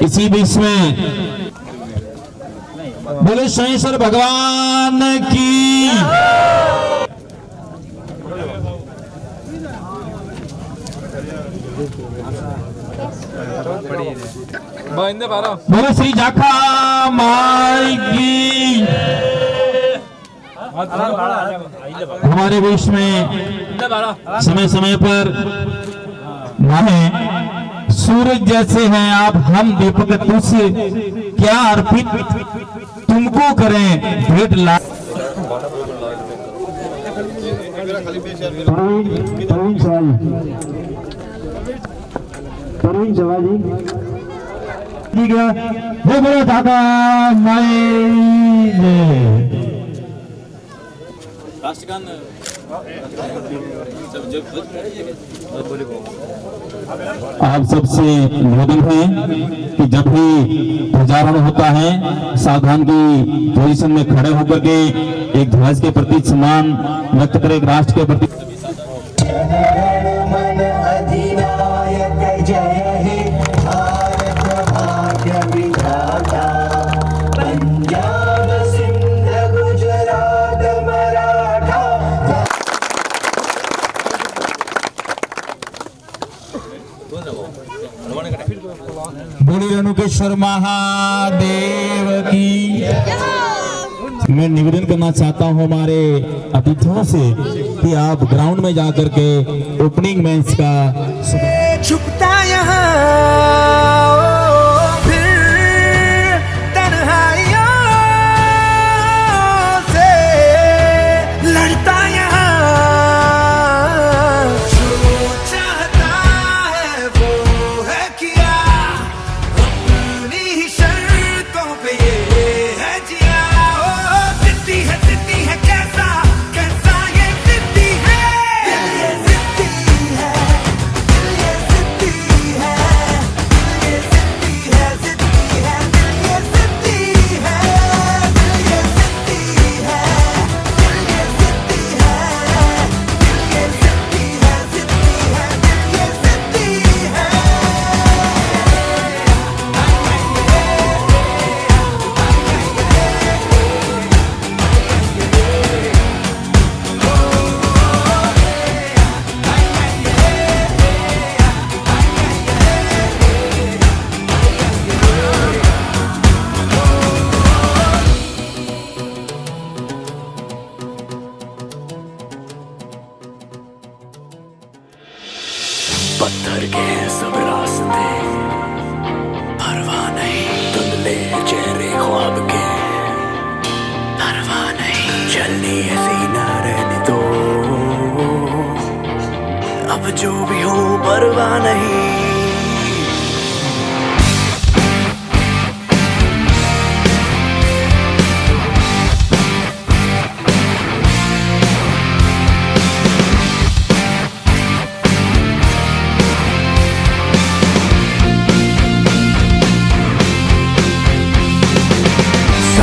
इसी बीच में बोले शंकर भगवान की बोले श्री जाखा माई की। हमारे बीच में समय समय पर माने सूरज जैसे हैं आप, हम दीपक तुझसे क्या अर्पित तुमको करें भेंट ला। परवीन सवाजी ठीक है, वो बोलो दादा आप सबसे निवेदन है कि जब भी प्रचारण होता है सावधान की पोजीशन में खड़े होकर के एक ध्वज के प्रति सम्मान व्यक्त करें, एक राष्ट्र के प्रति। बोले रेणुकेश्वर महादेव की। मैं निवेदन करना चाहता हूं हमारे अतिथियों से कि आप ग्राउंड में जाकर के ओपनिंग मैच का छुपता यहाँ फिर तन्हाइयों से लड़ता यहाँ जो चाहता है वो है किया अपनी ही शर्तों पे ये है जिया जिद्दी है कैसा कैसा ये जिद्दी है ये जिद्दी है पत्थर के सब रास्ते परवाह नहीं, धुंधले चेहरे ख्वाब के परवाह नहीं, चलनी है सीना रहने दो अब जो भी हो परवाह नहीं।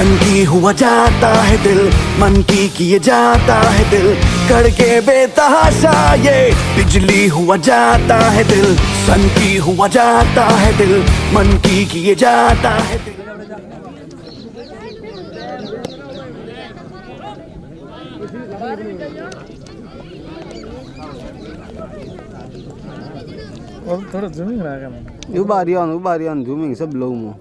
मन की हुआ जाता है दिल, मन की किए जाता है दिल, करके बेतहाशा ये बिजली हुआ जाता है दिल, सन की हुआ जाता है दिल, मन की किए जाता है दिल। थोड़ा जूमिंग रहेगा ना, उबारियान जूमिंग सब लोग मो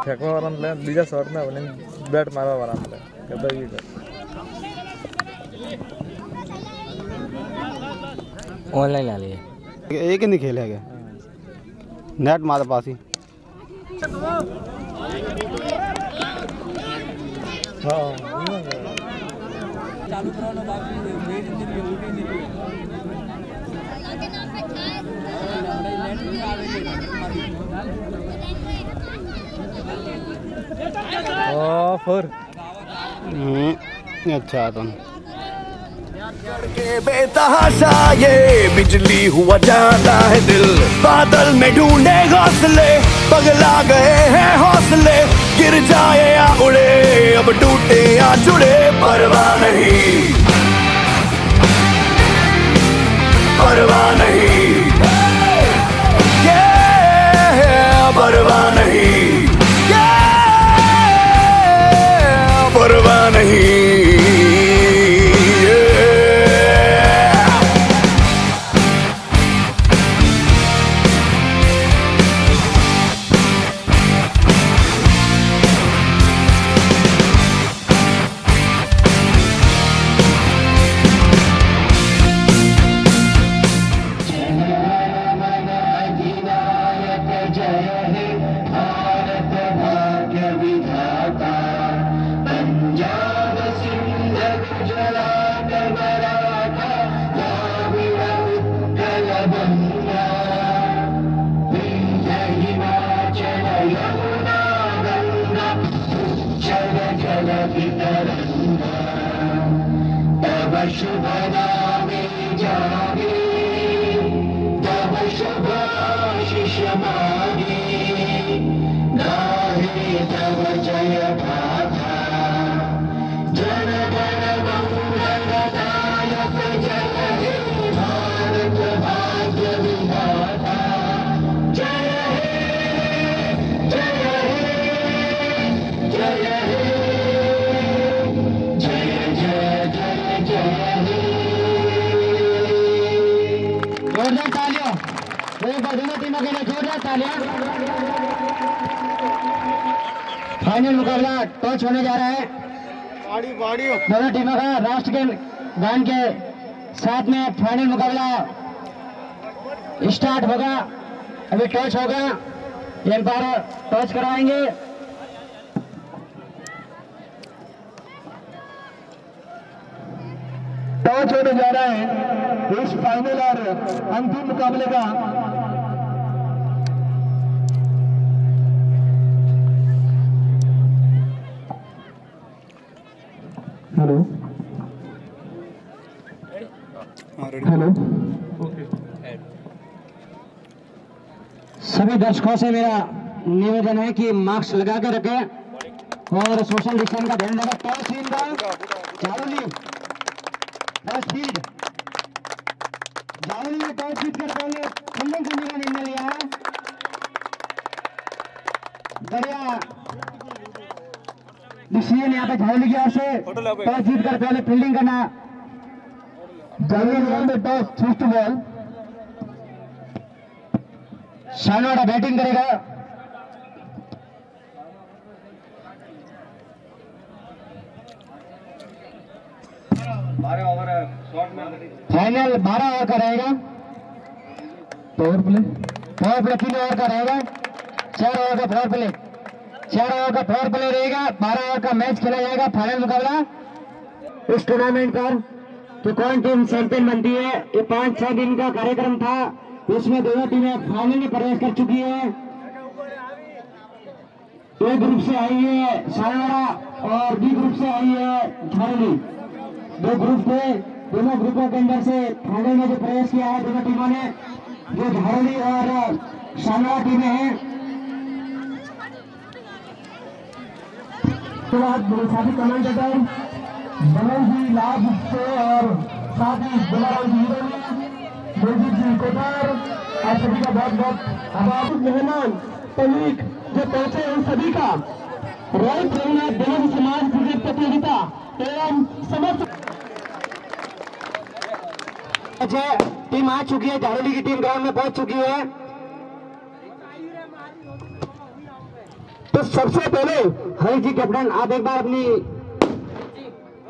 फेंकवा वाला बीजा शॉट ना बने बैट मारवा वाला कहता ये कर ऑनलाइन ला लिए एक ही नहीं खेलेगा नेट मार पास ही। हाँ चालू करावं फोर अच्छा तुम करके बेतहाशा ये बिजली हुआ जाता है दिल, बादल में ढूंढे घोंसले, पगला गए हैं हौसले, गिर जाए या उड़े अब टूटे या जुड़े परवाह नहीं, परवाह नहीं, परवाह नहीं, परवाह नहीं। शुभ नामे जागे तब शुभ आशीष मागे, गाहे तब जय गाथा, जन गण मंगलदायक जय हे भारत भाग्य विधाता, जय हे जय हे जय हे जय जय जय जय जोरदार तालियां एक बार दोनों टीमों के लिए जोरदार तालियां। फाइनल मुकाबला टॉस होने जा रहा है। दोनों टीमों का राष्ट्र के गान के साथ में फाइनल मुकाबला स्टार्ट होगा। अभी टॉस होगा, एम्पायर टॉस कराएंगे। टॉस होने जा रहा है इस फाइनल और अंतिम मुकाबले का। हेलो हेलो, सभी दर्शकों से मेरा निवेदन है कि मास्क लगा के रखें और सोशल डिस्टेंस का ध्यान रखें। टॉस टीम का झाड़ूली टॉस जीत झाड़ूली ने टॉस जीत कर पहले फील्डिंग करने का निर्णय लिया है। बढ़िया डिसीजन यहाँ पे झाड़ूली की ओर से। टॉस जीत कर पहले फील्डिंग करना। झाड़ूली टॉस फर्स्ट बॉल, शानवाड़ा बैटिंग करेगा। फाइनल 12 ओवर का रहेगा। पावर प्ले 3 ओवर का रहेगा। 4 ओवर का पावर प्ले 4 ओवर का पावर प्ले रहेगा। 12 ओवर का मैच खेला जाएगा। फाइनल मुकाबला इस टूर्नामेंट पर तो कौन टीम चैंपियन बनती है, ये 5-6 दिन का कार्यक्रम था। इसमें दोनों टीमें फाइनल में प्रवेश कर चुकी है। ए ग्रुप से आई है शानवाड़ा और बी ग्रुप से आई है झाड़ूली। 2 ग्रुप थे, दोनों ग्रुपों के अंदर से फाइनल में जो प्रवेश किया है दोनों टीमों ने, जो झाड़ूली और शानवाड़ा टीमें हैं। तो बाद साथी कमेंटेटर मनोज जी लाभ से और साथ ही गुलाब जी मोदी जी कोटार, आप सभी का बहुत बहुत आभार। मेहमान पब्लिक जो पहुंचे उन सभी का रोहित रघुनाथ दलित समाज क्रिकेट प्रतियोगिता एवं समस्त टीम आ चुकी है। झाड़ूली की टीम ग्राउंड में पहुंच चुकी है। तो सबसे पहले हरी जी कैप्टन, आप एक बार अपनी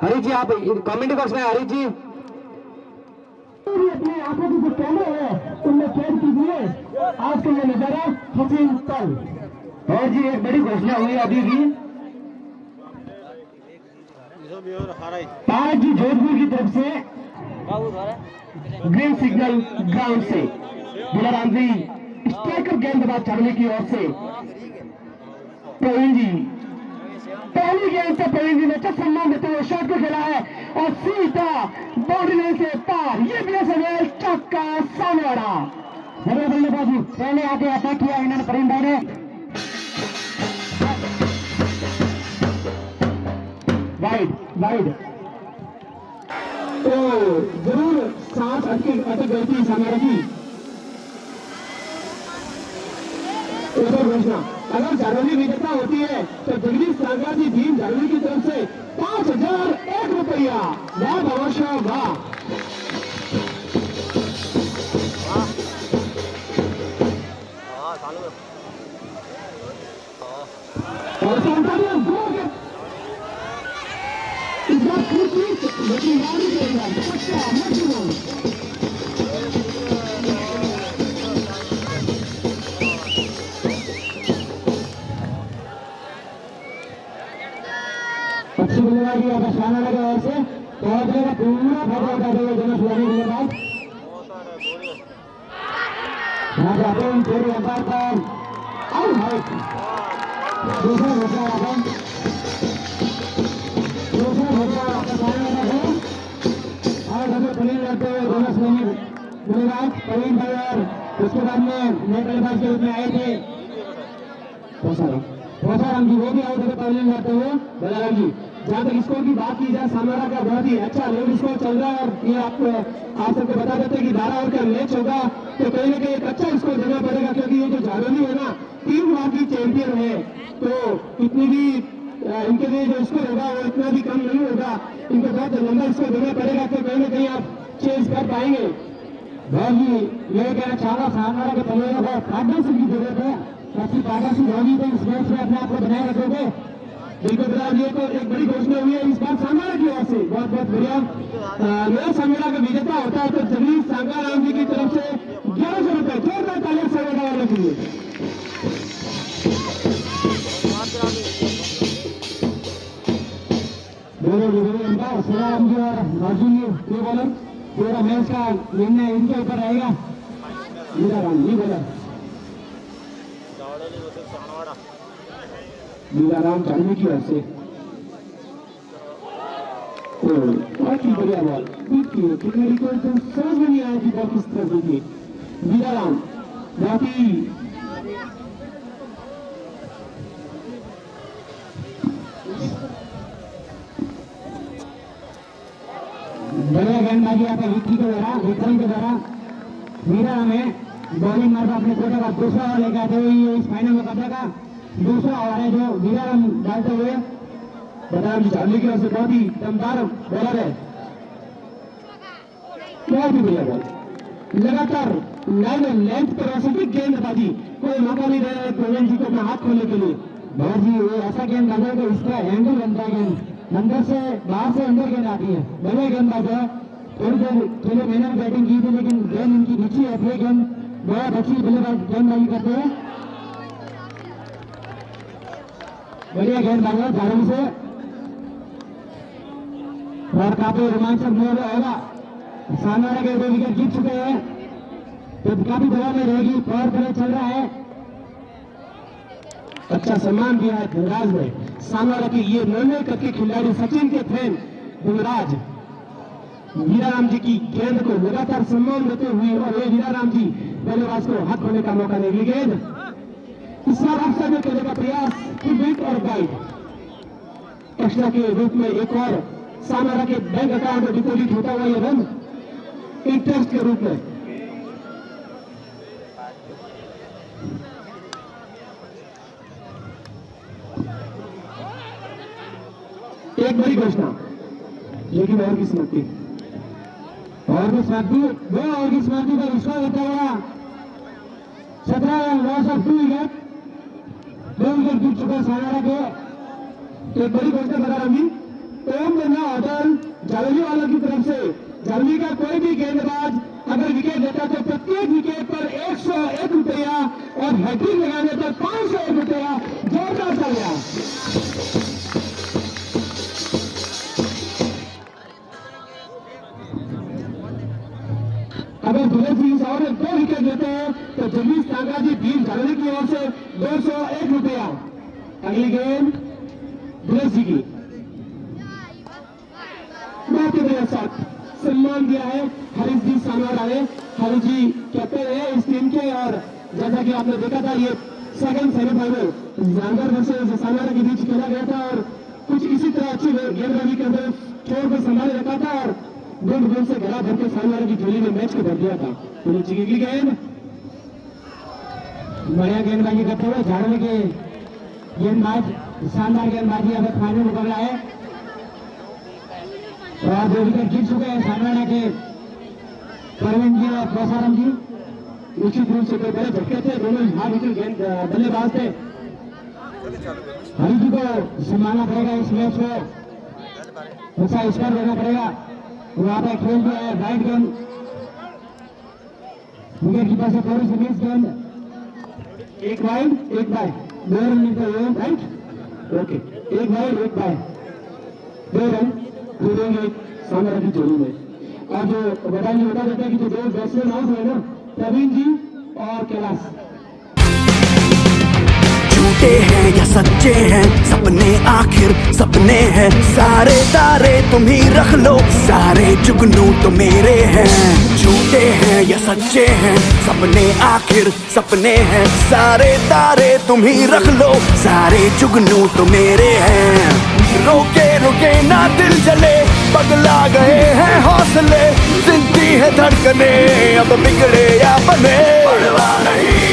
हरी जी आप कमेंट बॉक्स में हरी जी अपने आंखों की जो कैमरे है उनमें कैद कीजिए। आज का ये नजारा हसीन पल। और जी एक बड़ी घोषणा हुई अभी भी, आज जी जोधपुर की तरफ से ग्रीन सिग्नल ग्राउंड से बुलाराम जी स्ट्राइकर गेंदबाज झाड़ूली की ओर से प्रवीण जी पहली गेंद से प्रवीण जी ने अच्छा सम्मान देते हुए शॉट को खेला है और सीधा बाउंड्री लाइन से पार। ये बीएसएनएल चक्का शानवाड़ा बढ़िया बल्लेबाजी पहले आगे अटैक किया इन्होंने प्रवीण भाई ने। वाइड तो जरूर सांस अटक गई थी शानवाड़ा की। घोषणा अगर झाड़ूली विजेता होती है तो जगदीश सांगा जी टीम झाड़ूली की तरफ से 5001 रुपया। वाह भरोसा वाह। इस बार अच्छी बल्लेबाजी है शानवाड़ा की ओर से। बहुत जगह पूरा फोटो उठाते हुए दोनों खिलाड़ी बल्लेबाज यहाँ जाते हैं थोड़ी अंपायर पर आउट हाउस। दूसरा घोषणा और डबल प्लेन करते हुए दोनों श्रेणी बल्लेबाज प्रवीण भाई और उसके बाद में नए बल्लेबाज के रूप में आए थे पोसाराम जी, वो भी आउट होकर प्लेन करते हुए बल्लेबाज जी। जहाँ तक स्कोर की बात की जाए शानवाड़ा का बहुत ही अच्छा लेवल स्कोर चल रहा है और ये आप सबको बता देते हैं कि 12 ओवर का मैच होगा तो कहीं ना कहीं एक अच्छा स्कोर देना पड़ेगा क्योंकि ये जो झाड़ूली है ना 3 बार की चैंपियन है तो इतनी भी इनके लिए जो स्कोर होगा वो इतना भी कम नहीं होगा। इनको बहुत लंबा स्कोर देना पड़ेगा तो कहीं ना कहीं आप चेंज कर पाएंगे। भाई ये कहना चाहूंगा सामने वाले के प्लेयरों को पार्टनरशिप की जरूरत है। अच्छी पार्टनरशिप होगी तो इस मैच में अपने आप को बनाए रखोगे। बिल्कुल फिलहाल ये तो एक बड़ी घोषणा हुई है इस बार सांगाड़ा की ओर से। बहुत बहुत बढ़िया। यह सांगाड़ा का विजेता होता है तो जगदीश सांगाराम जी की तरफ से 1100 रुपए जोरदार तालियां सांगाड़ा वालों के लिए। अंपायर सीताराम जी और राजू जी ये बॉलर पूरा मैच का निर्णय इनके ऊपर रहेगा। सीताराम जी बॉलर सीताराम चांदी की ओर से बहुत ही बढ़िया बॉल खिलाड़ी को एकदम समझ में नहीं आया कि बॉल किस तरह से थी। सीताराम बहुत ही बढ़िया गेंदबाजी यहाँ पे विक्की के द्वारा विक्रम के द्वारा सीताराम है बॉलिंग मार्ग अपने कोटे का दूसरा ओवर लेकर आते हुए इस फाइनल मुकाबले का दूसरा ओवर है जो सीताराम डालते हुए बदाम जी चांदी की ओर से बहुत ही दमदार बॉलर है। बहुत ही बढ़िया बॉल लगातार लाइन लेंथ पर असंख्य गेंदबाजी कोई मौका नहीं दे रहा है प्रवीण जी को अपना हाथ खोलने के लिए। बहुत जी वो ऐसा गेंद डाले तो इसका एंगल बनता है गेंद अंदर से बाहर से अंदर गेंद आती है। बढ़िया गेंदबाज है। थोड़ी देर पहले मैंने बैटिंग की थी लेकिन गेंद इनकी नीचे आती है। गेंद बहुत अच्छी बल्लेबाज गेंदबाजी करते हैं। बढ़िया गेंदबाज है झाड़ू से और काफी रोमांचक मोड़ होगा। सामने वाले के 2 विकेट जीत चुके हैं तो काफी दबाव में रहेगी। पावर प्ले चल रहा है। अच्छा सम्मान दिया है धनराज ने सामने वाले की ये 99 कप के खिलाड़ी सचिन के फैन धनराज हीराराम जी की गेंद को लगातार सम्मान देते हुए और ये हीराराम जी बल्लेबाज को हाथ धोने का मौका नहीं। गेंद इस बार अवसर में करने का प्रयास बिट और गाइड एक्स्ट्रा के रूप में एक और सामने के बैंक अकाउंट में डिपोजिट होता हुआ यह रन इंटरेस्ट के रूप में। एक बड़ी घोषणा लेकिन और की समाप्ति दो और की समाप्ति का विश्वास होता हुआ 17 लॉस ऑफ 2 विकेट 2 विकेट जीत चुका सानारा के। एक बड़ी घोषणा बता रहा हूं ओम बिरला होटल जालवी वालों की तरफ से जालवी का कोई भी गेंदबाज अगर विकेट लेता तो प्रत्येक विकेट पर 101 रुपया और हैट्रिक लगाने पर 501 रुपया जोरदार तालियां। अगर दुलेश जी इस ओवर में 2 विकेट लेते हैं तो जगदीश सांगा जी भीम झालरी की ओर से 201 रुपया। अगली गेंद दुलेश जी की साथ सम्मान दिया है हरीश जी सामने आए। हरीश जी कैप्टन है इस टीम के और जैसा कि आपने देखा था ये सेकंड सेमीफाइनल जानवर वर्सेस सामने के बीच खेला गया था और कुछ इसी तरह अच्छी गेंदबाजी करते हुए छोर को संभाले रखा था और गेंद से गला भर के सामने की झोली में मैच को भर दिया था। अगली गेंद बढ़िया गेंदबाजी करते हुए झाड़ने के गेंदबाज शानदार गेंदबाजी अब फाइनल मुकाबला है और 2 विकेट जीत चुके हैं सामने के परवीन जी और प्रसारम जी। निश्चित रूप से कोई बड़े झटके थे दोनों हाथ विकेट बल्लेबाज थे। हरी जी को सम्मानना पड़ेगा इस मैच को अच्छा स्कोर देना पड़ेगा। वहां पर खेल दिया है राइट गेंद विकेट कीपर से थोड़ी सी मिस गेंद एक वाइड एक बाय 2 रन मिलते हुए right okay 1 wide 1 bye 2 run कूदेंगे सामने की जोड़ी में। और जो बता देता है कि जो 2 बैट्समैन आउट हुए ना प्रवीण जी और कैलाश झूठे हैं या सच्चे हैं सपने आखिर सपने हैं सारे तारे तुम ही रख लो सारे जुगनू तो मेरे हैं। झूठे हैं या सच्चे हैं सपने आखिर सपने हैं सारे तारे तुम ही रख लो सारे जुगनू तो मेरे हैं। रोके रोके ना दिल जले बदला गए हैं हौसले जिंदगी है धड़कने अब बिगड़े या बने परवाह नहीं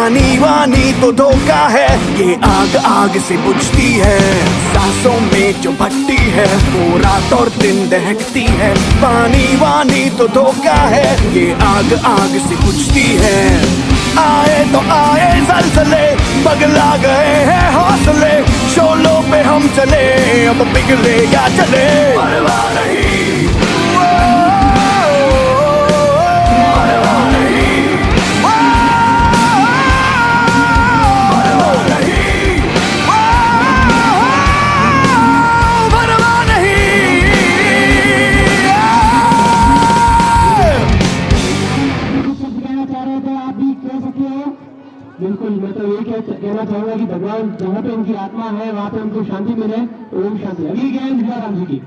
पानी वानी तो धोखा है, ये आग आग से बुझती है। सांसों में जो भट्टी है वो रात और दिन दहकती है। पानी वानी तो धोखा है, ये आग आग से बुझती है। आए तो आए ज़लज़ले, बगला गए हैं हौसले। शोलों पे हम चले, अब पिघले या चले परवाह नहीं। बिल्कुल, मैं तो यही कहना चाहूंगा कि भगवान जहाँ पे उनकी आत्मा है वहाँ पे उनको शांति मिले। ओम शांति। अगली गेंद राम जी की।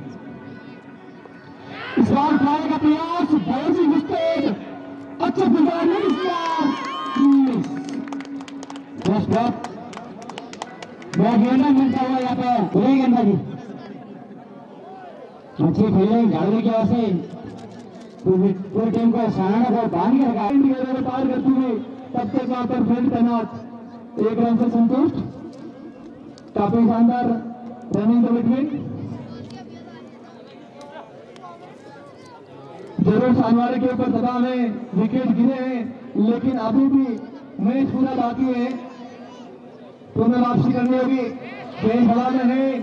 इस बार उठाने का प्रयास, अच्छा गुजार नहीं इस बार। बहुत गेंदा मिलता हुआ यहाँ पे बुरे गेंदा जी अच्छी खेले झाड़ने की वजह से पूरी टीम को सराहना को बांध के रखा। पार करते हुए तब तक वहां पर फील्ड तैनात, एक रन से संतुष्ट। काफी शानदार रनिंग कमिटमेंट। जरूर सामने के ऊपर दबाव है, विकेट गिरे हैं, लेकिन अभी भी मैच पूरा बाकी है। पुनः वापसी करनी होगी। गेंद हवा में है,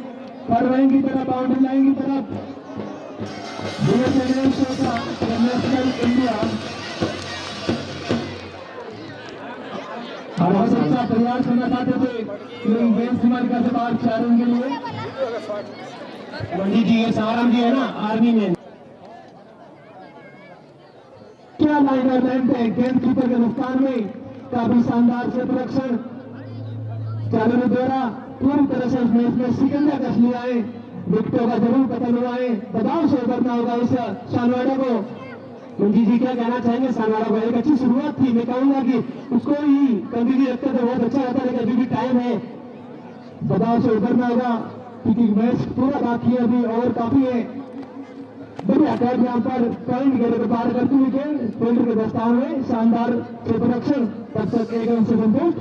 पर लाइन की तरफ, बाउंड्री लाइन की तरफ। नेशनल इंडिया बहुत अच्छा प्रयास करना चाहते थे, लेकिन गेंद सीमा से बाहर 4 रन के लिए। मंडी जी, ये साराम जी है ना आर्मी में, क्या लाइन है। गेंद कीपर के नुकसान में काफी शानदार से प्रोडक्शन चालू द्वारा पूरी तरह से मैच में सिकंजा कस लिया है। विकेटों का जरूर पतन हुआ है, दबाव से उतरना होगा इस शानवाड़ा को। मंजी जी क्या कहना चाहेंगे? शानवाड़ा को एक अच्छी शुरुआत थी, मैं कहूंगा कि उसको ही कभी भी रखते थे बहुत अच्छा रहता, लेकिन अभी भी टाइम है, दबाव से उतरना होगा क्योंकि मैच पूरा बाकी है, अभी और काफी है। बढ़िया कैच यहाँ पर पॉइंट गेंद को पार करते हुए फील्ड के दस्तान में शानदार से प्रोडक्शन। तब तक एक रन से संतुष्ट।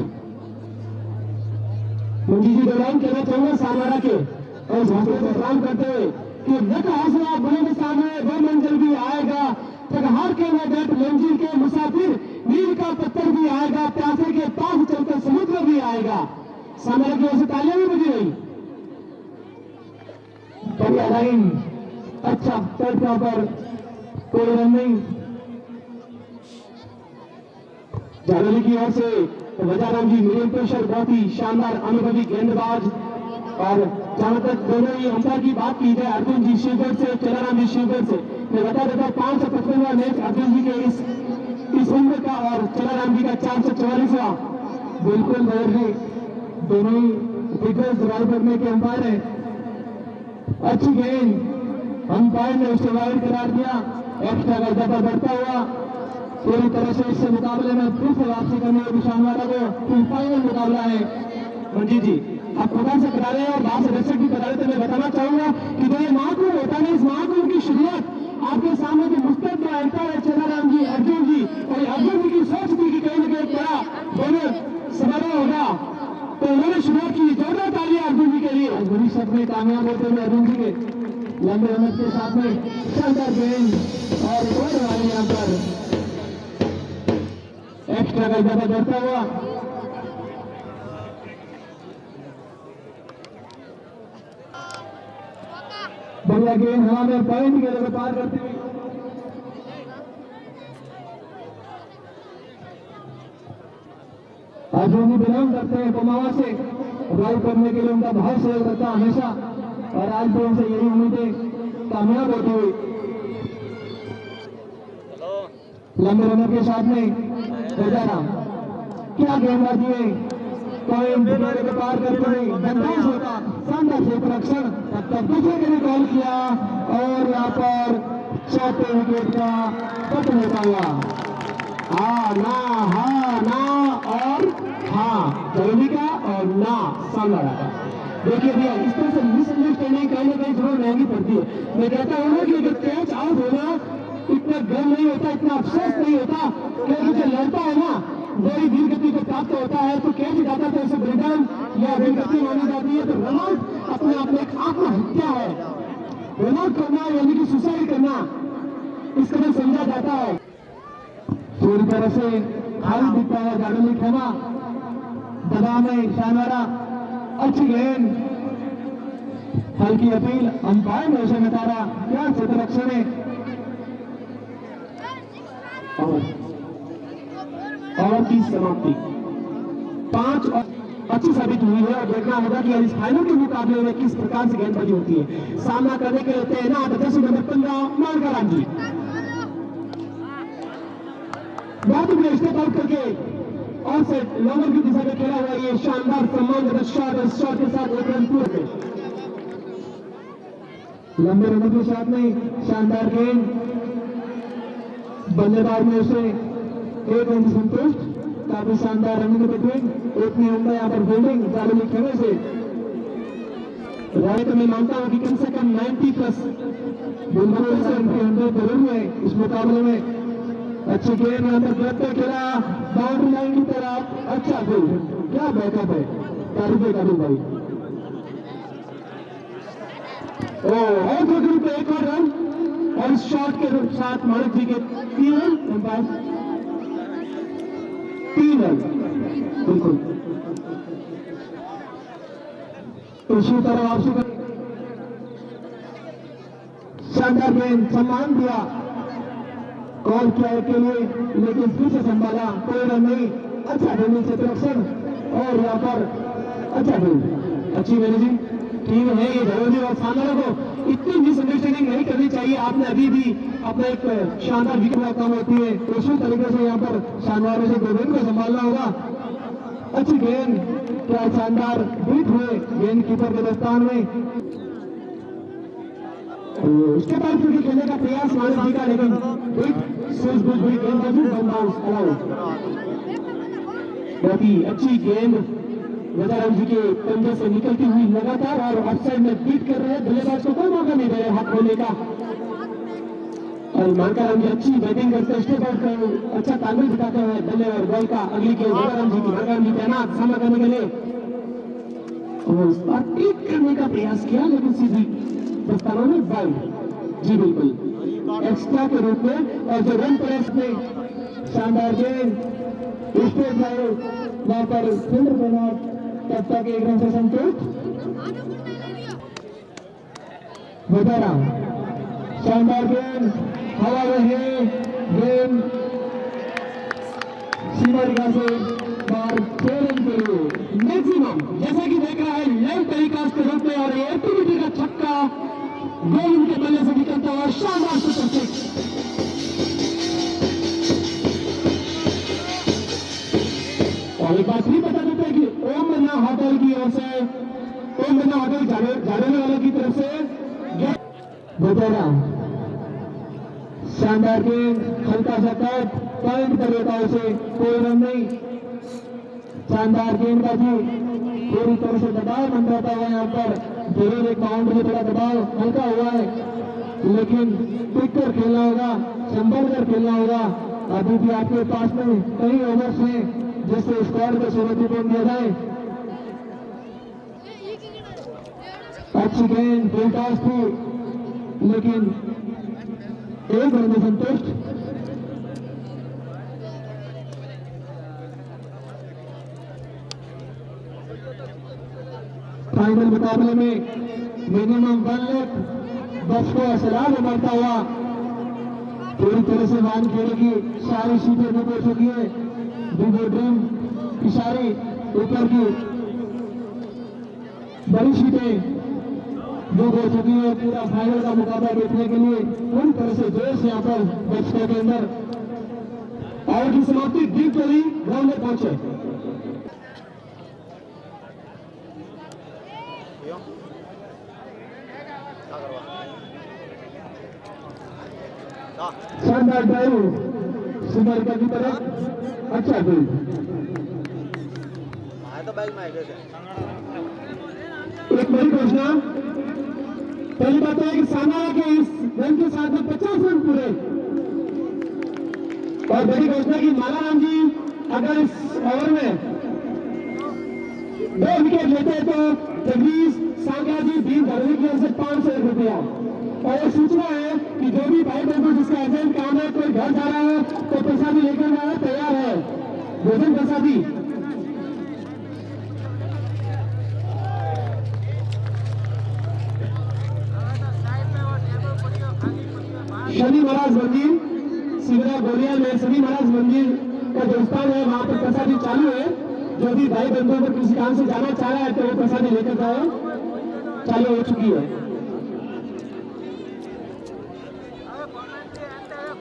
मंजी जी दौरान कहना चाहूंगा शानवाड़ा के और हौसले से सलाम करते हुए कि नक हौसला बुलंद सामने वो मंजिल भी आएगा, हार के नगट मंजिल के मुसाफिर, नील का पत्थर भी आएगा, प्यासे के पास चलकर समुद्र भी आएगा। सामने की ओर से तालियां भी बजी रही। बढ़िया लाइन, अच्छा थर्ड पर कोई रन नहीं। झालोली की ओर से वजाराम जी, मीडियम प्रेशर, बहुत ही शानदार अनुभवी गेंदबाज। और जहां तक दोनों ही अंपायर की बात की जाए, अर्जुन जी शिवगढ़ से, चलाराम जी शिवगढ़ से, मैं बता देता हूँ 555वां मैच अर्जुन जी के इस उम्र का और चलाराम जी का 444वां। बिल्कुल भैर जी दोनों ही दिग्गज राय करने के अंपायर है। अच्छी गेंद अंपायर ने उसे वाइड करार दिया। एक्स्ट्रा का दफा बढ़ता हुआ पूरी तरह से इससे मुकाबले में फिर से वापसी करने होगी शानवाड़ा को। फाइनल मुकाबला है। मंजी जी आप खुदा से करा रहे हैं और बाहर से दर्शक भी करा रहे थे। मैं बताना चाहूंगा कि जो ये महाकुंभ होता है, इस महाकुंभ की शुरुआत आपके सामने जो मुस्तैद एंकर है चलाराम जी, अर्जुन जी, और अर्जुन जी की सोच थी कि कहीं ना कहीं बड़ा दोनों समारोह होगा, तो उन्होंने शुरुआत की। जोरदार तालियां अर्जुन जी के लिए। बड़ी शब्द में कामयाब होते हुए अर्जुन जी के लंबे रन के साथ में शानदार गेंद और गोल वाले यहाँ पर एक्स्ट्रा का ज्यादा बढ़ता हुआ। बढ़िया गेंद हवा में पॉइंट के लिए पार करते हुए अर्जुन जी बिलोंग करते हैं पमावा से। ड्राइव करने के लिए उनका बहुत सहयोग रहता है हमेशा, और आज भी उनसे यही उम्मीदें कामयाब होती हुई। लंबे रनों के साथ में वजाराम क्या गेंदबाजी है, पॉइंट को पार करते हुए बंदाज होता शानदार से प्रोडक्शन। तब तक दूसरे के लिए कॉल किया और यहाँ पर चौथे विकेट का पतन होता हुआ। हाँ ना और हाँ, जरूरी का और ना सामवाड़ा का। देखिए भैया, इस तरह से मिसअंडरस्टैंडिंग कहीं ना कहीं जरूर महंगी पड़ती है। मैं कहता हूँ कि अगर कैच आउट होना इतना गर्व नहीं होता, इतना अफसोस नहीं होता, क्योंकि जो लड़ता है ना बड़ी धीर गति को प्राप्त होता है तो कैच जाता है, उसे ब्रेकडाउन या वीर गति मानी जाती है। तो रनआउट अपने आप में एक आत्महत्या है। रनआउट करना यानी कि सुसाइड करना इस तरह समझा जाता है। पूरी तरह से खाली दिखता है जाडली खेमा, दबाव में शानवारा, अच्छी गेंद, हल्की अपील, अंपायर ने उसे नकारा, क्या क्षेत्ररक्षण है और की समाप्ति 5 अच्छी साबित हुई है। और देखना होगा कि इस फाइनल के मुकाबले में किस प्रकार से गेंदबाजी होती है। सामना करने के लिए तैनात जैसे नंबर 15 मानकाराम जी बहुत ही स्टेप आउट करके और सेट लॉन्गर की दिशा में खेला हुआ ये शानदार सम्मानजनक शॉट, इस शॉट के साथ एक रन पूरे लंबे रनों के साथ में शानदार गेंद, बल्लेबाज में उसे एक रन संतुष्ट, काफी शानदार रनिंग बिटवीन, इतनी उम्दा यहाँ पर फील्डिंग जाडली खेमे से राय तो मैं मानता हूं कि कम से कम 90 प्लस बिल्कुल से उनके अंदर जरूर हुए इस मुकाबले में। अच्छी गेंद यहाँ पर ग्रैब पे खेला, बाउंड्री लाइन की तरफ, अच्छा फील्ड, क्या बैकअप है काबिल भाई। और ग्रुप एक और रन और इस शॉट के साथ मानिक जी के 3 रन, 3 रन बिल्कुल इसी तरह आपसे शानदार गेंद, सम्मान दिया कॉल किया के लिए, लेकिन फिर से संभाला, कोई रन नहीं। अच्छा फील्डिंग क्षेत्ररक्षण और यहाँ पर अच्छा फील्ड, अच्छी मैनेजिंग टीम है ये धरोहर और शानदारों को इतनी मिसअंडरस्टैंडिंग नहीं करनी चाहिए। आपने अभी भी अपना एक शानदार विकेट काम होती है, उसी तरीके से यहाँ पर शानदार से गोविंद को संभालना होगा। अच्छी गेंद, क्या शानदार बीट हुए गेंद कीपर के दस्तान में। उसके बाद फिर खेलने का प्रयास मानिक जी का, लेकिन गेंदबाजी बहुत ही अच्छी गेंद गजाराम जी के कंधे से निकलती हुई लगातार और ऑफसाइड में बीट कर रहे हैं। बल्लेबाज को कोई मौका नहीं दे रहे हाथ खोलने का। और मानकाराम जी अच्छी बैटिंग करते हैं, स्टेप आउट कर अच्छा तालमेल दिखाते हैं बल्ले और बॉल का। अगली गेंद गजाराम जी की, मानकाराम जी तैनात सामना करने के लिए और इस बार टेक करने का प्रयास किया, लेकिन सीधी दस्तानों में वाइड जी बिल्कुल एक्स्ट्रा के रूप में। और जो रन प्रेस में शानदार गेंद, स्टेट ड्राइव वहां पर फील्डर तैनात, तब तक एक रन से संतुष्ट। बेचारा शानदार गेंद, हवा में है गेंद, सीमा रेखा से बाहर 6 रन के लिए मैक्सिमम, जैसा कि देख रहा है लेफ्ट टेलीकास्ट के रूप में। और एक्टिविटी का छक्का गोविंद के बल्ले से निकलता हुआ शानदार सुपर सिक्स। और एक बात नहीं बता देते कि ओम बन्ना होटल की ओर से, ओम बन्ना होटल झाड़ने वालों की तरफ से बेचारा शानदार गेंद, हल्का सा कट, पॉइंट पर लेता उसे, कोई रन नहीं। शानदार गेंदबाजी, पूरी तरह से दबाव बन जाता हुआ यहाँ पर जरूर एक बाउंड्री थोड़ा दबाव हल्का हुआ है, लेकिन टिक कर खेलना होगा, संभल कर खेलना होगा। अभी भी आपके पास में कई ओवर्स हैं जिससे स्क्वाड को चुनौतीपूर्ण दिया जाए। अच्छी गेंद, फील्ड टॉस थी, लेकिन एक रन में संतुष्ट। फाइनल मुकाबले में मिनिमम 1 लाख 10 को सलाह बढ़ता हुआ पूरी तरह से मान खेल की सारी सीटें बुक हो चुकी है। विवो ड्रीम की सारी ऊपर की बड़ी सीटें बुक हो चुकी है। पूरा फाइनल का मुकाबला देखने के लिए पूरी तरह से जोश यहाँ पर दर्शकों के अंदर। और की समाप्ति दीप चली ग्राउंड में पहुंचे। शानदार ड्राइव सिमरिका की तरफ, अच्छा फील्ड। एक बड़ी घोषणा, पहली बात है कि सामना के इस रन के साथ में 50 रन पूरे। और बड़ी घोषणा की मालाराम जी अगर इस ओवर में 2 विकेट लेते तो जगदीश सांगा जी भीम धरने की ओर से 500 रुपया। और ये सूचना है कि जो भी भाई बंधु जिसका अर्जेंट काम है, कोई घर जा रहा है तो प्रसादी लेकर जाना तैयार है, भोजन प्रसादी। शनि महाराज मंदिर सिगरा गोलिया में शनि महाराज मंदिर का जो स्थान है वहां पर प्रसादी चालू है। जो भी भाई बंधुओं को किसी काम से जाना चाह रहा है तो वो प्रसादी लेकर जाए, चालू हो चुकी है।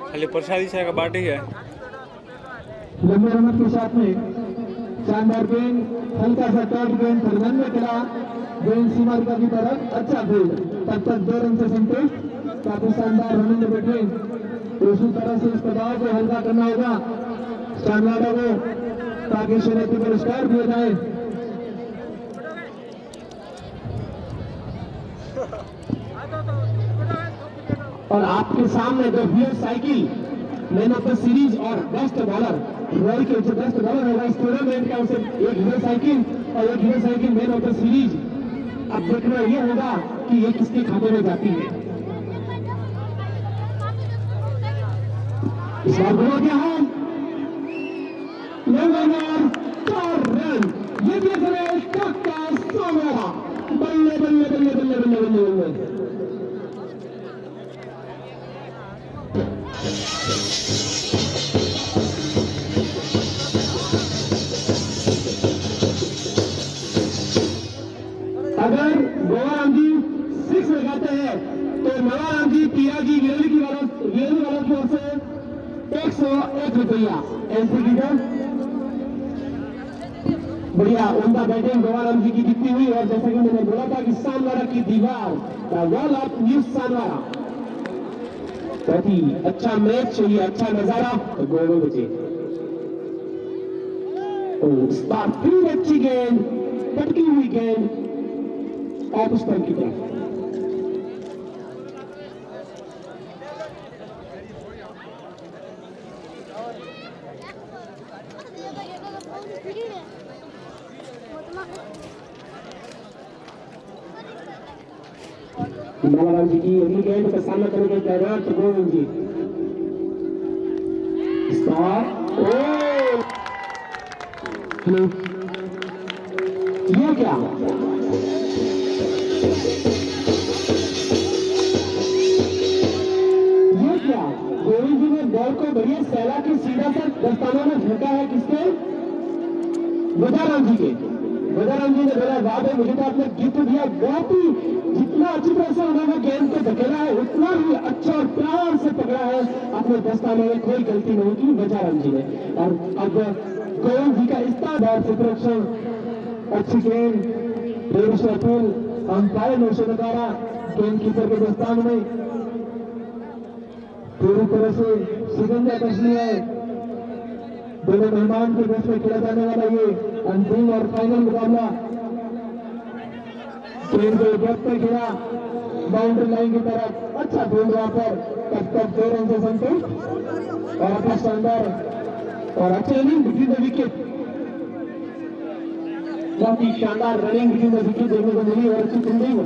खाली प्रसादी से का बाटी है। लंबे रनअप के साथ में शानदार गेंद, हल्का सा टॉट गेंद फरमान में खेला, गेंद सीमा की तरफ, अच्छा फील्ड, तब तक 2 रन से संतुष्ट। काफी शानदार रनिंग में बैठे, तो उसी तरह से इस दबाव को हल्का करना होगा शानदार को, ताकि शरीर पुरस्कार दिया जाए। और आपके सामने जो वीर साइकिल मैन ऑफ द सीरीज और बेस्ट बॉलर रॉयल के जो बेस्ट बॉलर होगा इस टूर्नामेंट का, उसे एक हीरो साइकिल और एक hero cycle man of the series. अब देखना यह होगा कि ये किसके खाते में जाती है। इस बार बोला क्या है, 4 रन, ये भी बल्ले बल्ले बल्ले बल्ले बल्ले बल्ले बल्ले। अगर गोवाराम जी 6 लगाते हैं तो नवाराम जी पियाजी विरली वालों की ओर से 101 रुपया एंट्री की है। बढ़िया उनका बैटिंग गोवाराम जी की दिखती हुई, और जैसा कि मैंने बोला था कि सानवाड़ा की दीवार का वॉल ऑफ न्यू सानवाड़ा, बहुत ही अच्छा मैच चाहिए, अच्छा नजारा, तो गोल बचे। तो इस बार फिर अच्छी गेंद, पटकी हुई गेंद ऑफ स्टंप की तरफ। बालाराम जी की अगली गेंद का सामना करने के तैयार तो गोविंद जी। ये क्या गोविंद जी ने बॉल को बढ़िया सैला की सीधा सा दस्तानों में झोंका है, किसके? गोदाराम जी के। गोदाराम जी ने बोला वाह भाई, मुझे तो आपने गिफ्ट दिया, बहुत ही जितना अच्छी तरह से उन्होंने गेंद को धकेला है उतना ही अच्छा और प्यार से पकड़ा है, अपने दस्तानों में कोई गलती नहीं की गोदाराम जी ने। और अब गोविंद जी का इस्तादार सुरक्षण, अच्छी गेंद, अंपायर ने उसे नकारा, गेंद कीपर के दस्तान में पूरी तरह से सिकंजा कसनी है। दोनों मेहमान के बीच में खेला जाने वाला ये अंतिम और फाइनल मुकाबला। गेंद को डेप्थ पे खेला बाउंड्री लाइन की तरफ, अच्छा गेंद वहां पर, तब तक 2 रन से संतुष्ट और अपना शानदार और अच्छे इनिंग बिटवीन द विकेट, बहुत ही शानदार रनिंग बिटवीन द विकेट देखने को मिली और अच्छी फील्डिंग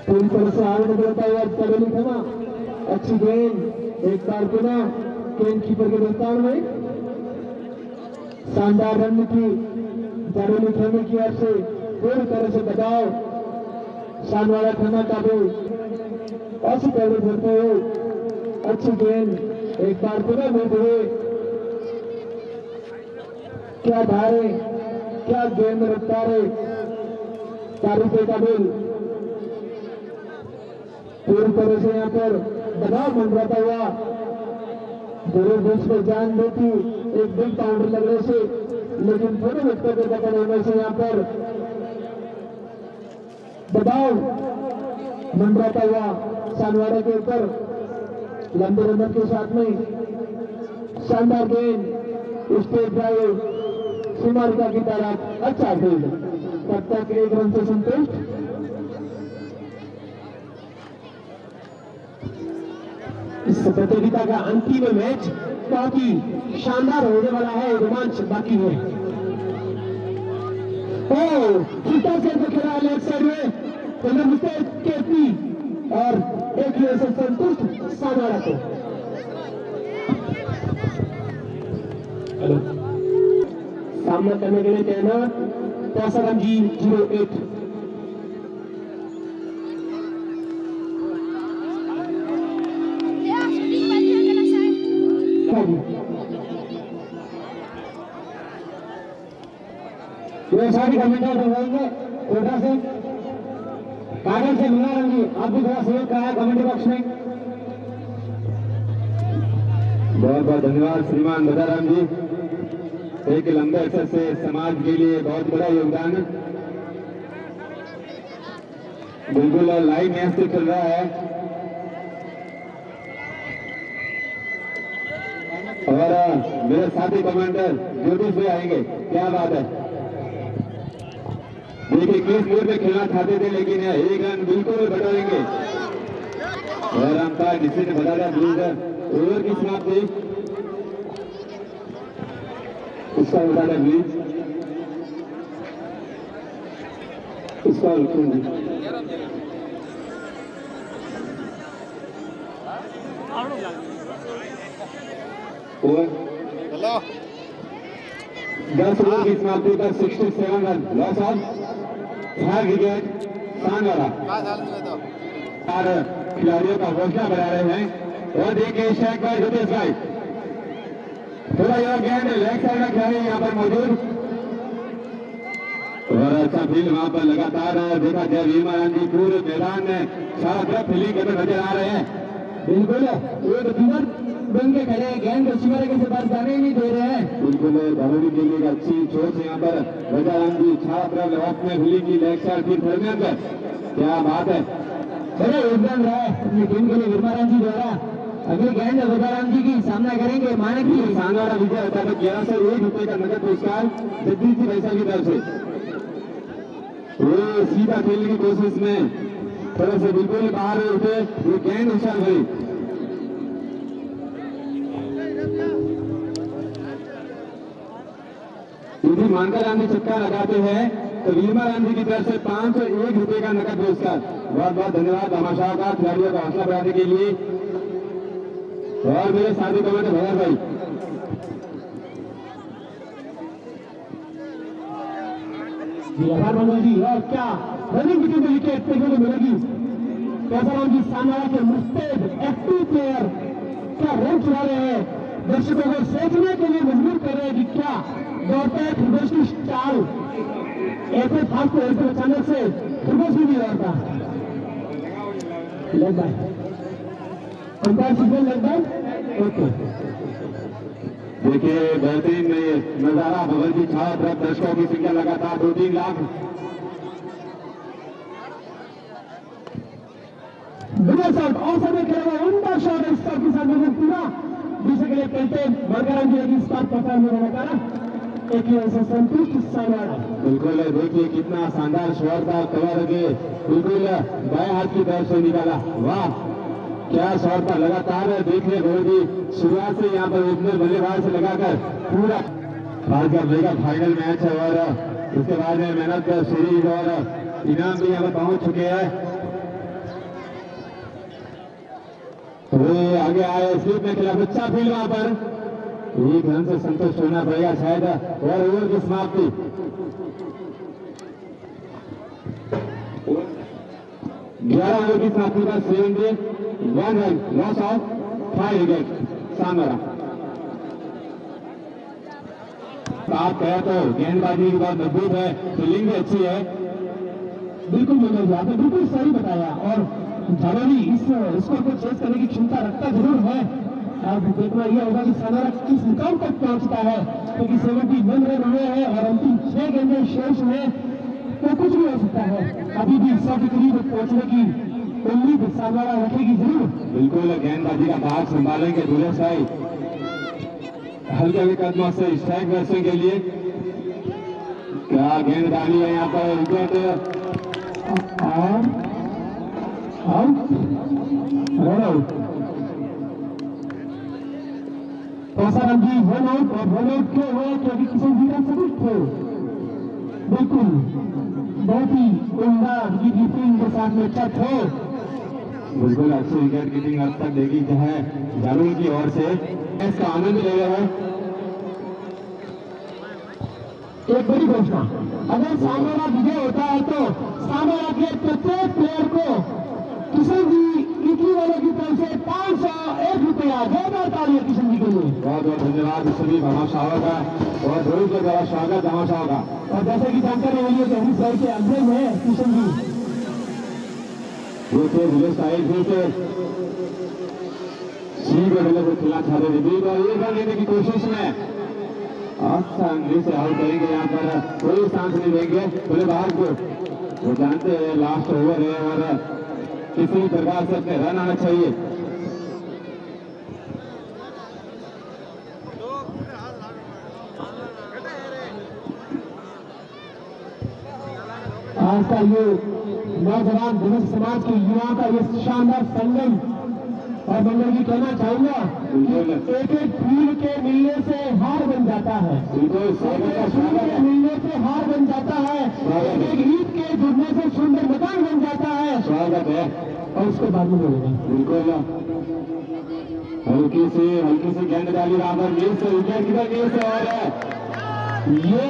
पूरी तरह से आगे निकलता हुआ चलेली खेमा, अच्छी गेंद एक बार पुनः गेंद कीपर के दस्तान में, शानदार रणनीति चलेली खेमे की ओर से पूरी तरह से बचाव, शानवाड़ा खेमा का भी ऐसी पहले करते हुए अच्छी गेंद एक बार पुनः मिलते हुए, क्या धारे, क्या गेंद रफ्तारे, तारीफे का बिल पूरी तरह से यहाँ पर दबाव मंडराता हुआ, दोनों बीच में जान देती एक बिग बाउंड्री लगने से, लेकिन थोड़े वक्तों के दखल होने से यहाँ पर दबाव मंडराता हुआ शानवाड़ा के ऊपर लंबे रनर के साथ में शानदार गेंद, स्टेट ड्राइव सीमारिका की तरफ, अच्छा फील्ड, तब तक 1 रन से संतुष्ट। इस प्रतियोगिता का अंतिम मैच बहुत ही शानदार होने वाला है, रोमांच बाकी है। ओ सीता से तो खेला लेफ्ट साइड में तो मुस्तैद केपी और एक से संतुष्ट सामारा को। सामना करने के लिए तैनात पैसाराम जी 08। सारी कमेंटर रहेंगे कोटा से कागज से मंगाराम जी, आप भी थोड़ा सहयोग कराया कमेंट बॉक्स में। बहुत बहुत धन्यवाद श्रीमान मदाराम जी, एक लंबे अरसे से समाज के लिए बहुत बड़ा योगदान। बिल्कुल लाइव मैच तो चल रहा है और मेरे साथी कमांडर ज्योतिष भाई आएंगे, क्या बात है। देखिए किस मोड में खेलना चाहते थे लेकिन एक रन बिल्कुल बटोरेंगे और अंपायर निश्चित ने बता दिया ब्लूजर ओवर की समाप्ति उसका बता दिया ब्लीज उसका ओवर 10 ओवर की समाप्ति पर 67 रन लॉस ऑफ 4 विकेट शानदार और खिलाड़ियों का हौसला बढ़ा रहे हैं। और देखिए स्ट्राइक पर ज्योतिष भाई थोड़ा यह गेंद लेग साइड में खिलाड़ी यहाँ पर मौजूद और अच्छा फील्ड वहां पर लगातार देखा जाए वीरमाराम जी पूरे मैदान में चारों तरफ फील्डिंग करते नजर आ रहे हैं। बिल्कुल एक दीवार बन के खड़े हैं, गेंद रिसीवर के पास जाने नहीं दे रहे हैं। बिल्कुल धरोहरी के लिए अच्छी चोट से यहाँ पर राजाराम जी छात्र लॉक में फील्डिंग की लेग साइड फिर दरमियान पर क्या बात है, बड़े योगदान रहा है अपनी टीम के लिए वीरमाराम जी द्वारा। अगली गेंद राजाराम जी की सामना करेंगे मानक जी। शानदार विजय होता है 1101 रुपए का नगद पुरस्कार जगदीश जी वैसा की तरफ से। वो सीधा खेलने की कोशिश में थोड़े से बिल्कुल बाहर उठे, वो गेंद उछाल गई। यदि मानकर राम जी छक्का लगाते हैं तो वीरमाराम जी की तरफ से 501 रुपए का नकद पुरस्कार। बहुत बहुत धन्यवाद हमाशा का खिलाड़ियों का हौसला बढ़ाने के लिए। और मेरे साथी कमेंट भैया भाई आभार मनोज जी। और क्या रनिंग विकेट में विकेट देखने को मिलेगी। पैसाराम जी सामने के मुस्तैद एक्टिव प्लेयर क्या रन चुरा रहे हैं, दर्शकों को सोचने के लिए मजबूर कर रहे हैं कि क्या दौड़ता है खरगोश की स्टाल। ऐसे फास्ट तो अचानक से खरगोश भी नहीं दौड़ता। लग बाय अंपायर सिग्नल लग बाय ओके। देखिए बेहतरीन नजारा भवन की छाव तरफ दर्शकों की संख्या लगातार 2-3 लाख। बिना शॉट और समय खेला हुआ उनका शॉट इस शॉट के साथ में पूरा दूसरे के लिए खेलते मरकराम जी इस बात पता नहीं रहता एक संतुष्ट सामाना। बिल्कुल देखिए कितना शानदार शॉट था, कवर के बिल्कुल बाएं हाथ की तरफ से निकाला। वाह क्या शॉट था, लगातार देखिए बहुत ही शुरुआत से यहाँ पर ओपनर बल्लेबाज से लगाकर पूरा खासकर लेगा फाइनल मैच है और उसके बाद में मेहनत सीरीज और इनाम भी यहाँ पर पहुंच चुके हैं। वो आगे आए स्लिप में खिलाफ अच्छा फील्ड वहां पर एक रन से संतुष्ट होना पड़ेगा शायद और ओवर की समाप्ति। 11 ओवर की समाप्ति का 71 run loss of 5 wicket Samra. आप कहे तो गेंदबाजी की बात मजबूत है, फील्डिंग भी अच्छी है। बिल्कुल मनोज आपने बिल्कुल सही बताया और धरोहरी इसको चेस करने की क्षमता रखता जरूर है। अब देखना यह होगा कि सानारा किस मुकाम तक पहुंचता है, क्योंकि 71 रन हुए हैं और अंतिम 6 गेंदें शेष हैं तो कुछ भी हो सकता है। अभी भी 100 के करीब पहुंचने की उम्मीद सानारा रखेगी जरूर। बिल्कुल गेंदबाजी का भाग संभालेंगे दूल्हे साई हल्के हल्के कदमों से स्ट्राइक वर्षन के लिए। क्या गेंदबाजी है यहाँ पर विकेट और रन आउट। आसाराम जी वन आउट और वन आउट क्यों हुए क्योंकि किशन जी का सबूत थे बिल्कुल बहुत ही उम्दा कीपिंग के साथ में अच्छा थे बिल्कुल अच्छी विकेट कीपिंग अब तक देखी है जालून की ओर से इसका आनंद ले रहे हैं। एक बड़ी घोषणा अगर सामोरा विजय होता है तो सामोरा के प्रत्येक प्लेयर को किशन जी इटली वालों की तरफ से 501 रुपया जोरदार तालियां किशन जी के लिए। बहुत बहुत धन्यवाद सभी भामाशाहों का और जोर के द्वारा स्वागत भामाशाहों का। और जैसे कि जानकारी मिली है कि अभी शहर के अंदर है किशन जी दूसरे जिले साइड से सीधे बल्ले से खिला चाहते थे और ये रन लेने की कोशिश में आसानी से आउट करेंगे। यहाँ पर कोई चांस नहीं देंगे बोले बाहर को वो जानते हैं लास्ट ओवर है और किसी भी प्रकार से अपने रन आना चाहिए। आज का ये नौजवान धनुष समाज के युवाओं का ये शानदार संगम और मंडल जी कहना चाहूंगा कि एक एक फूल के मिलने से हार बन जाता है फूल के मिलने से हार बन जाता है एक एक ईद के जुड़ने से सुंदर मकान बन जाता है। स्वागत है और उसके बाद में बोलेंगे बिल्कुल हल्की सी गेंद डाली वहां पर नील से विकेट कीपर नील से और ये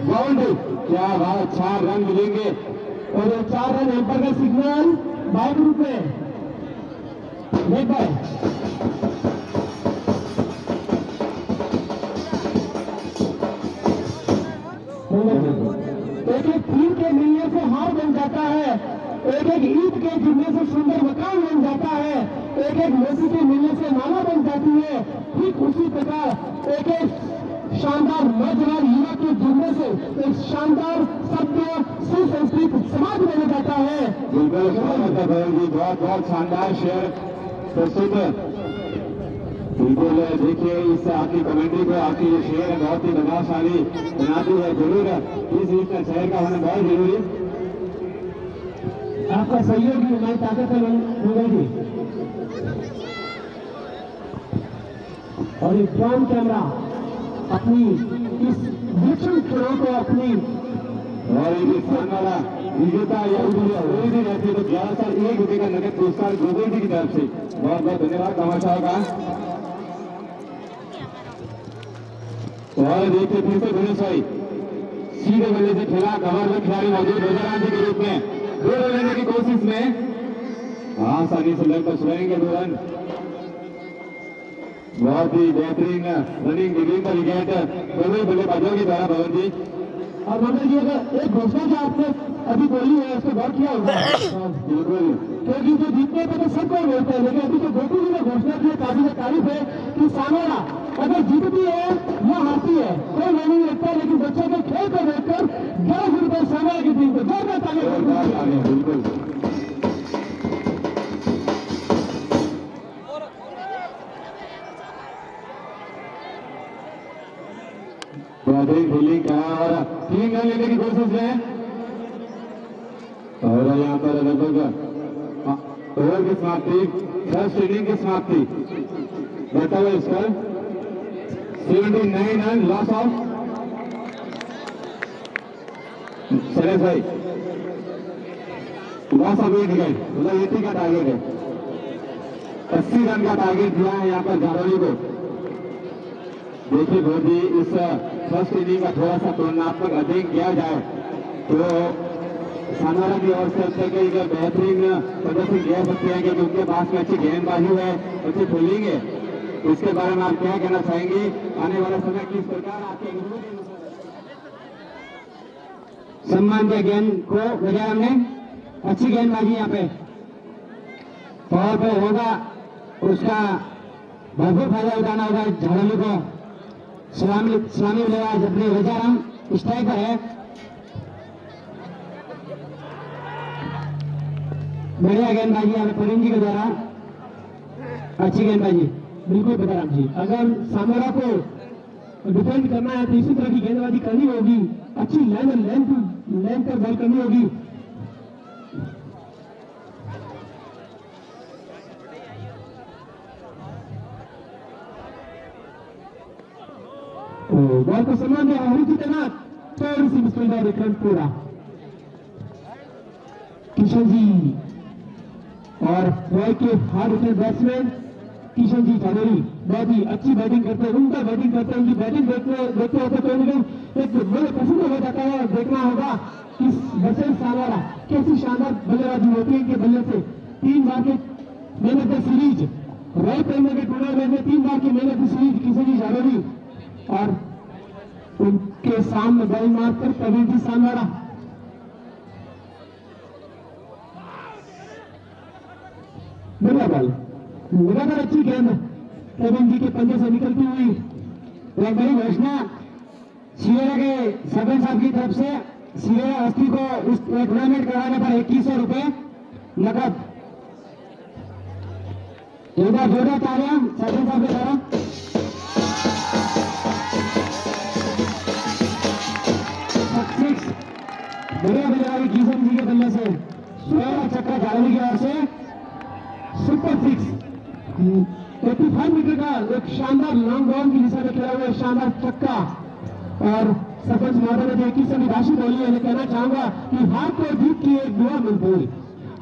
बाउंड्री क्या बात 4 रन मिलेंगे और ये 4 रन एम्पायर का सिग्नल बाय ग्रुप में एक बार एक एक फूल के मिलने से हार बन जाता है एक एक ईद के जुड़ने से सुंदर मकान बन जाता है एक एक मोती के मिलने से माला बन जाती है। ठीक उसी प्रकार एक एक शानदार नौजवान युवा के जुड़ने से एक शानदार सभ्य सुसंस्कृत समाज बन जाता है। बिल्कुल स्वागत है भैया जी बहुत बहुत शानदार शेयर प्रस्तुत है। बिल्कुल देखिए इस आपकी कमेंट्री को आपकी ये शेयर है बहुत ही प्रभावशाली बनाती है। जरूर इस शहर का होना बहुत जरूरी आपका सहयोग भी हमारी ताकत है मंगल जी। और ये ड्रोन कैमरा अपनी इस विलक्षण खेलों को अपनी और ये वाला विजेता या कोई भी रहती है तो 11 साल 1 रुपये का नगद पुरस्कार गोगोल जी की तरफ से बहुत बहुत धन्यवाद तमाशाओं का। और देखिए फिर से धनुष भाई सीधे बल्ले से खेला कमर में खिलाड़ी मौजूद रजाराम जी के रूप में 2 रन लेने की कोशिश में आसानी से लगभग छुड़ाएंगे 2 रन। बहुत ही बेहतरीन रनिंग डिग्री का विकेट दोनों बल्लेबाजों के द्वारा भवन जी। और मंगल जी अगर एक घोषणा जो आपने अभी बोली है उसको गौर किया होगा बिल्कुल क्योंकि जो जीतने पे तो सबको बोलते हैं लेकिन अभी जो गोकू जी ने घोषणा की काबिल तारीफ है कि सामोरा अगर जीतती है या हारती है कोई नहीं लगता लेकिन बच्चों के खेल को देखकर 10 रुपये सामोरा की टीम को जोरदार तालियां। बिल्कुल बेहतरीन फील्डिंग का और 3 रन लेने की कोशिश है। और यहाँ पर लगभग ओवर की समाप्ति फर्स्ट इनिंग की समाप्ति बता हुआ score 79 run loss of Shailesh भाई लॉस ऑफ 8 विकेट मतलब 80 का टारगेट है 80 रन का टारगेट दिया है यहाँ पर जारौली को। देखिए बहुत ही इस फर्स्ट इनिंग का थोड़ा सा तुलनात्मक अधिक किया जाए तो सामोरा की ओर से अब तक एक बेहतरीन प्रदर्शन किया सकते हैं क्योंकि उनके पास में अच्छी गेंदबाजी है अच्छी फील्डिंग है। इसके बारे में आप क्या कहना चाहेंगे आने वाला समय किस प्रकार आपके सम्मान के गेंद को बजाय हमने अच्छी गेंदबाजी यहाँ पे पावर पे होगा उसका भरपूर फायदा उठाना होगा। झाड़ोली को सलामी मिलेगा अपने वजाराम स्ट्राइक पर है बढ़िया गेंदबाजी यहाँ पे प्रवीण जी के द्वारा अच्छी गेंदबाजी। बिल्कुल बदाराम जी अगर सामोरा को डिफेंड करना है तो इसी तरह की गेंदबाजी करनी होगी अच्छी लाइन पर बॉल करनी होगी। तो बॉल को सम्मान दिया हरी जी तैनात, थोड़ी सी मुश्किल है, विक्रम पूरा। किशन जी और रॉय के hard hitter batsman Kishan ji जानेरी बहुत ही अच्छी बैटिंग करते हैं, उनका बैटिंग करते हैं, उनकी बैटिंग देखते होते कोई ना कोई एक बड़े पसंद हो जाता है। देखना होगा कि बसंत सालारा कैसी शानदार बल्लेबाजी होती है इनके बल्ले से। 3 बार के man of the series Roy premier के टूर्नामेंट में 3 बार की man of the series Kishan ji जानेरी और उनके सामने बॉल मारकर प्रवीण जी सानवाड़ा। बढ़िया बॉल, लगातार अच्छी गेंद प्रवीण जी के पंजे से निकलती हुई। एक बड़ी घोषणा सिवेरा के सरपंच साहब की तरफ से, सिवेरा हस्ती को उस टूर्नामेंट कराने पर 2100 रुपए नकद। एक बार जोरदार तालियां सरपंच साहब के द्वारा। बढ़िया बल्लेबाजी किशन जी के बल्ले से, सोया चक्कर झाड़वी की ओर से सुपर 6 85 मीटर का एक शानदार लॉन्ग बॉल की दिशा में खेला हुआ शानदार छक्का। और सरपंच महोदय ने 21 की राशि बोली है। मैं कहना चाहूंगा कि हार को जीत की एक दुआ मिल गई,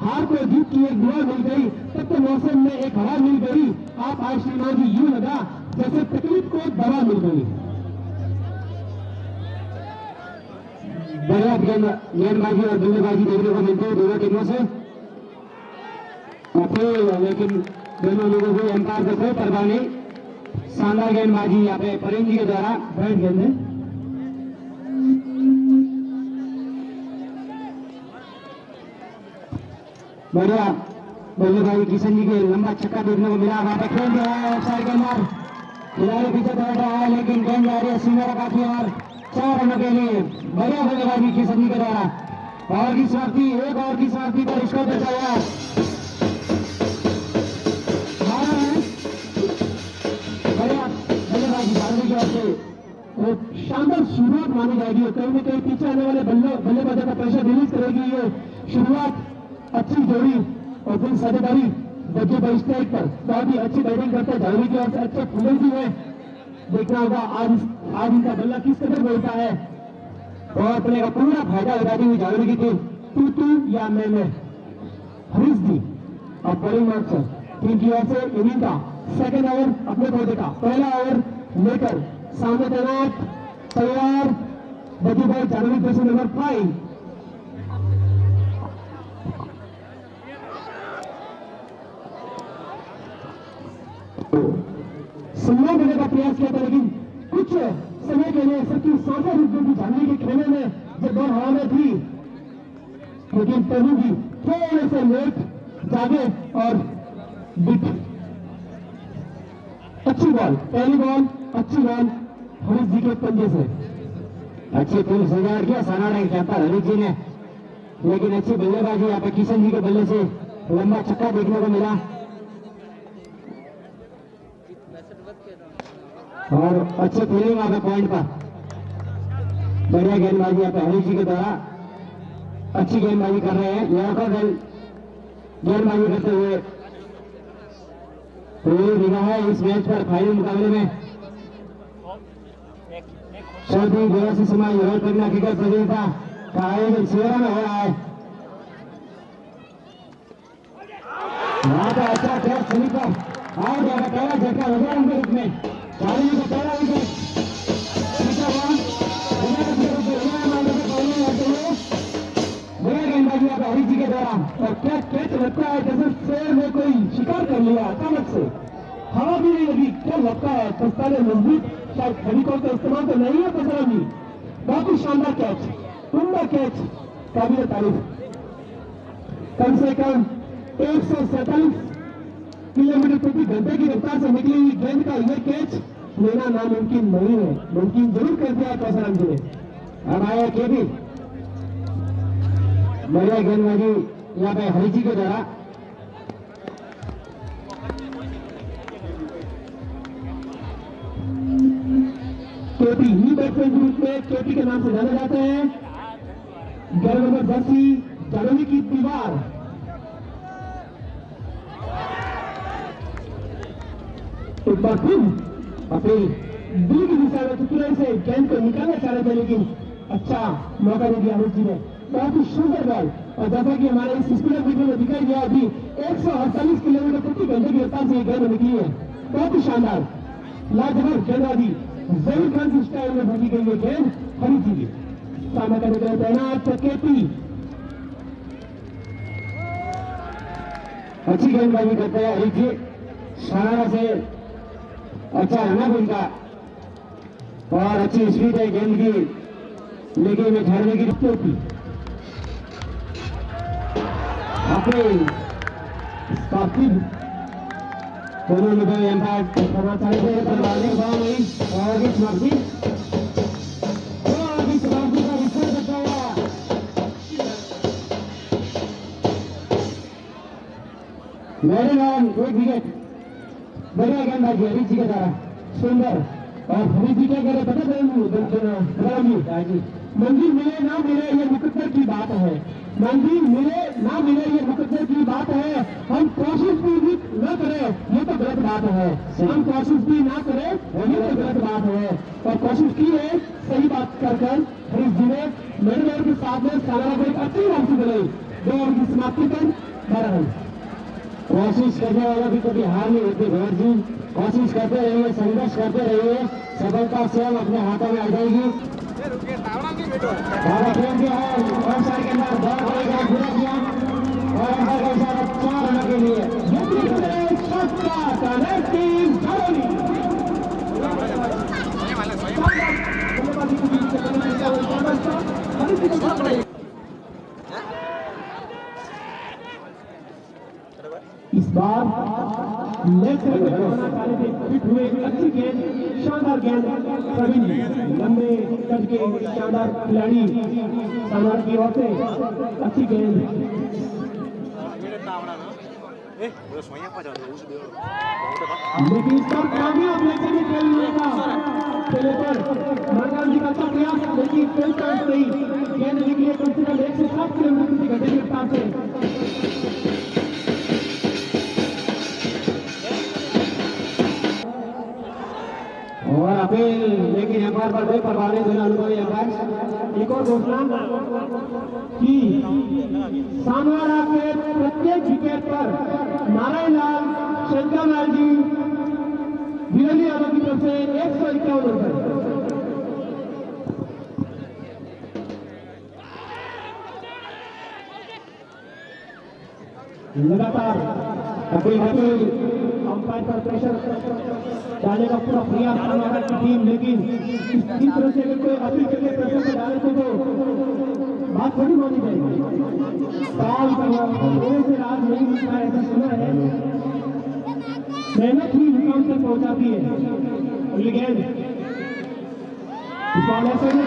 हार को जीत की एक दुआ मिल गई, तब तो मौसम में एक हवा मिल गई। आप आज श्रीमान जी यूं लगा जैसे तकलीफ को एक दवा मिल गई। बढ़िया गेंदबाजी और बल्लेबाजी देखने को मिलती है दोनों टीमों से। लेकिन दोनों लोगों को एम्पायर को कोई परवाह नहीं। शानदार गेंदबाजी यहाँ पे परिण जी के द्वारा। बैठ गेंद बढ़िया बल्लेबाजी किशन जी के लंबा छक्का देखने को मिला। वहां पे खेल दिया है ऑफसाइड के अंदर, खिलाड़ी पीछे दौड़ रहा है लेकिन गेंद जा रही है सीमा काफी और 4 रनों के लिए। बढ़िया बल्लेबाजी किशन जी के द्वारा। और की स्वार्थी, एक और की स्वार्थी पर स्कोर बचा हुआ है। एक शानदार शुरुआत मानी जाएगी, कहीं ना कहीं पीछे आने वाले बल्लेबाजों का प्रेशर रिलीज करेगी। ये शुरुआत अच्छी जोड़ी और फिर साझेदारी बच्चे पर स्ट्राइक पर बहुत ही अच्छी बैटिंग करते हैं झाड़वी की ओर से, अच्छे फील्डर भी है। देखना होगा आज इनका बल्ला किस कदर बोलता है और अपने का पूरा फायदा उठाती हुई झाड़वी की टीम तू या मैं हरीश जी और परिण मार्चर टीम की ओर से इनिंग का सेकेंड ओवर अपने पौधे का पहला ओवर लेकर सामने तैनात तैयार बद्दू भाई झाड़वी जैसे नंबर 5। सम्मान देने का प्रयास किया था लेकिन कुछ समय के लिए सबकी सांसें रुक गई थी झाड़वी के खेमे में जब बॉल हवा में थी। लेकिन प्रभु जी थोड़े से लेट जागे और बिट अच्छी बॉल, पहली बॉल अच्छी बॉल हरीश जी के पंजे से। अच्छी फुल सजावट किया सानाडा के कैप्टन हरीश जी ने, लेकिन अच्छी बल्लेबाजी यहाँ पे किशन जी के बल्ले से लंबा छक्का देखने को मिला। और अच्छे फील्डिंग वहां पे पॉइंट पर। बढ़िया गेंदबाजी यहाँ पे हरीश जी के द्वारा अच्छी गेंदबाजी कर रहे हैं। लड़का दल गेंदबाजी करते हुए निगाह है इस मैच पर फाइनल मुकाबले में। चौधरी गोरा समाज रोल करना क्रिकेट प्रतियोगिता का आयोजन सिवेरा में हो रहा है। वहां पर अच्छा कैच सभी पर आ जाएगा, पहला झटका हो गया उनके रूप में। चालीस का पहला विकेट गेंदबाजी आप हरीश जी के द्वारा। और क्या कैच लगता है जैसे शेर ने कोई शिकार कर लिया अचानक से, हवा भी नहीं लगी। क्या लगता है दस्ताने मजबूत, शायद फेविकॉल का इस्तेमाल तो नहीं है पसरा जी। बहुत ही शानदार कैच, उम्दा कैच, काबिल तारीफ। कम से कम 147 किलोमीटर प्रति घंटे की रफ्तार से निकली हुई गेंद का यह कैच लेना नामुमकिन नहीं है, मुमकिन जरूर कर दिया परशुराम जी ने। अब आया के भी बढ़िया गेंदबाजी यहाँ पे हरीश जी के द्वारा। केपी ही बैट्समैन के रूप में केपी के नाम से जाने जाते हैं। 11 नंबर जर्सी जालोनी की दीवार। एक बार फिर अपील दूर की दिशा में चतुराई से गेंद को निकालना चाह रहे थे, लेकिन अच्छा मौका दे दिया अमित जी ने। बहुत ही सुंदर बॉल, और जैसा कि हमारे इस स्कूल वीडियो में दिखाई दिया अभी 148 किलोमीटर प्रति घंटे की रफ्तार से गेंद निकली है। बहुत ही शानदार लाजवाब गेंदबाजी, जमीर खान की स्टाइल में भेजी गई है गेंद हरी जी की। सामना करने के लिए तैनात केपी, अच्छी गेंदबाजी करते हैं हरी जी, शानदार से अच्छा रनअप उनका, और अच्छी स्पीड है गेंद की, लेकिन में ठहरने की होती अपने दोनों लोगों ने एम्पायर करना चाहते थे, पर बालिंग बॉल नहीं और भी समाप्ति का विस्तार करता हुआ मेरे नाम एक विकेट, बढ़िया गेंदबाजी हरी जी के द्वारा, सुंदर। और हरी जी क्या कह रहे पता है, मंजिल मिले ना मिले ये मुकद्दर की बात है, मंजिल मिले ना मिले ये मुकद्दर की बात है, हम कोशिश भी न करें ये तो गलत बात है, हम कोशिश भी ना करें ये तो गलत बात है। और कोशिश की है सही बात कर हरीश जी ने मेरे ओवर के साथ में सालाना को एक अच्छी वापसी बनाई, 2 ओवर की समाप्ति पर 12 रन। कोशिश करने वाला भी कभी हार नहीं होती भैया जी, कोशिश करते रहिए, संघर्ष करते रहिए, सफलता स्वयं अपने हाथों में आ जाएगी। बहुत सारे के अंदर दौड़ करेगा, पूरा किया और अंदर का इशारा 4 रन के लिए इस बार लेग से बनाना चाह रहे थे, फिट हुए अच्छी गेंद, शानदार गेंद, सभी लंबे कद के शानदार खिलाड़ी सामने की ओर से अच्छी गेंद, लेकिन इस पर कामयाब लेग से भी खेलने का खेले पर मरगान जी का अच्छा प्रयास, लेकिन कोई चांस नहीं, गेंद निकली कम से कम 107 किलोमीटर प्रति घंटे की रफ्तार से। और अपील, लेकिन एम्पायर पर कोई परवाह नहीं, दोनों अनुभवी एम्पायर। एक और घोषणा कि सानवाड़ा के प्रत्येक विकेट पर नारायण लाल, शंकर लाल जी, वीरेंद्र यादव की तरफ से 151 रुपए। लगातार अपील अंपायर पर प्रेशर डालने का पूरा प्रयास करने की टीम, लेकिन इस तरह से अगर कोई अपील करके प्रेशर पर डाले तो बात थोड़ी मानी जाएगी। साल थोड़े से राज नहीं मिलता है, ऐसा सुना है, मेहनत ही मुकाम तक पहुंचाती है। लेकिन इस बार ऐसे में